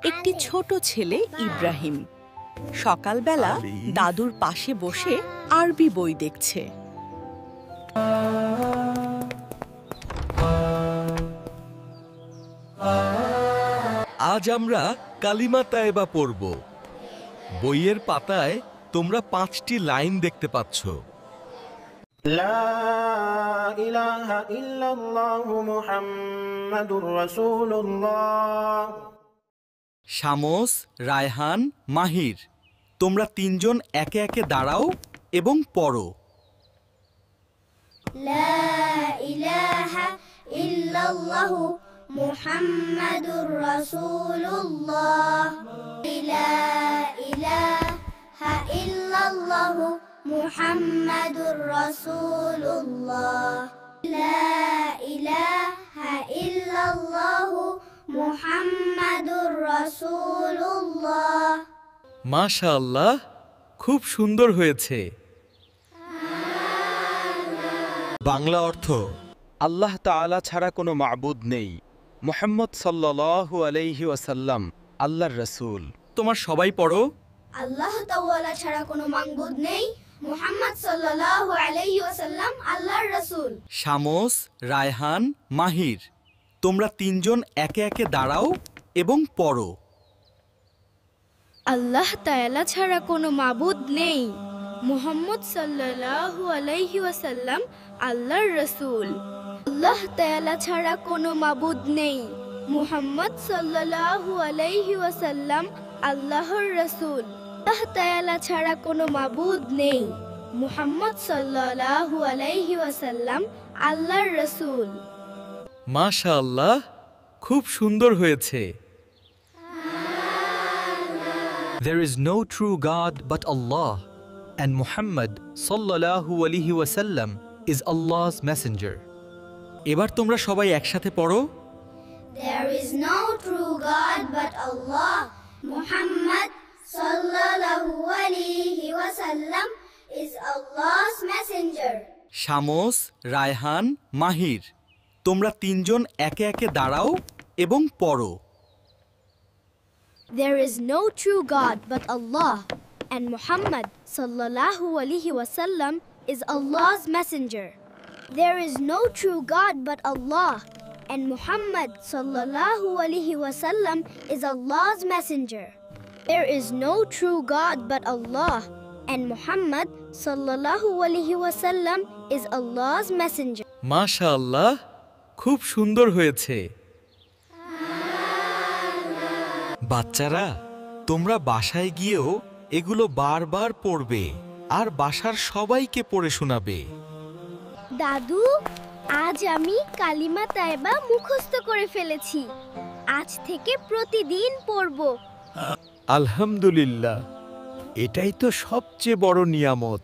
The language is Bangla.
একটি ছোট ছেলে ইব্রাহিম সকালবেলা দাদুর পাশে বসে আরবি বই দেখছে। আজ আমরা কালিমা তায়েবা পড়ব। বইয়ের পাতায় তোমরা 5টি লাইন দেখতে পাচ্ছ। লা ইলাহা ইল্লাল্লাহু মুহাম্মাদুর রাসূলুল্লাহ। শামস, রায়হান, মাহির, তোমরা তিনজন একে একে দাঁড়াও এবং পড়ো। লা ইলাহা ইল্লাল্লাহু মুহাম্মাদুর রাসূলুল্লাহ। লা ইলাহা ইল্লাল্লাহু মুহাম্মাদুর রাসূলুল্লাহ। লা ইলাহা ইল্লাল্লাহু মুহাম্মাদুর রাসূলুল্লাহ। মাশাআল্লাহ, খুব সুন্দর হয়েছে। বাংলা অর্থ: আল্লাহ তাআলা ছাড়া কোনো মাবুদ নেই। মুহাম্মদ সাল্লাল্লাহু আলাইহি ওয়াসাল্লাম আল্লাহর রাসূল। তোমার সবাই পড়ো। আল্লাহ তাআলা ছাড়া কোনো মাবুদ নেই। মুহাম্মদ সাল্লাল্লাহু আলাইহি ওয়াসাল্লাম আল্লাহর রাসূল। শামস, রায়হান, মাহির, তোমরা তিনজন একে একে দাঁড়াও এবং পড়ো। আল্লাহ তাআলা ছাড়া কোনো মাবুদ নেই। মুহাম্মদ সাল্লাল্লাহু আলাইহি ওয়াসাল্লাম আল্লাহর রাসূল। আল্লাহ তাআলা ছাড়া কোনো মাবুদ নেই। মুহাম্মদ সাল্লাল্লাহু আলাইহি ওয়াসাল্লাম আল্লাহর রাসূল। আল্লাহ তাআলা ছাড়া কোনো মাবুদ নেই। মুহাম্মদ সাল্লাল্লাহু আলাইহি ওয়াসাল্লাম আল্লাহর রাসূল। মাশাআল্লাহ, খুব সুন্দর হয়েছে। There is no true God but Allah, and Muhammad sallallahu alaihi wasallam is Allah's messenger. এবার তোমরা সবাই একসাথে পড়ো। There is no true God but Allah. Muhammad sallallahu alayhi wa sallam is Allah's messenger. Shams, Raihan, মাহির, তোমরা তিনজন একে একে দাঁড়াও এবং পড়ো। There is no true God but Allah, and Muhammad sallallahu alaihi wasallam is Allah's messenger. There is no true God but Allah, and Muhammad sallallahu alaihi wasallam is Allah's messenger. There is no true God but Allah, and Muhammad sallallahu alaihi wasallam is Allah's messenger. মাশাআল্লাহ, খুব সুন্দর হয়েছে। বাচ্চারা, তোমরা বাসায় গিয়েও এগুলো বারবার পড়বে আর বাসার সবাইকে পড়ে শোনাবে। দাদু, আজ আমি কালিমা তায়েবা মুখস্থ করে ফেলেছি। আজ থেকে প্রতিদিন পড়ব। আলহামদুলিল্লাহ, এটাই তো সবচেয়ে বড় নিয়ামত।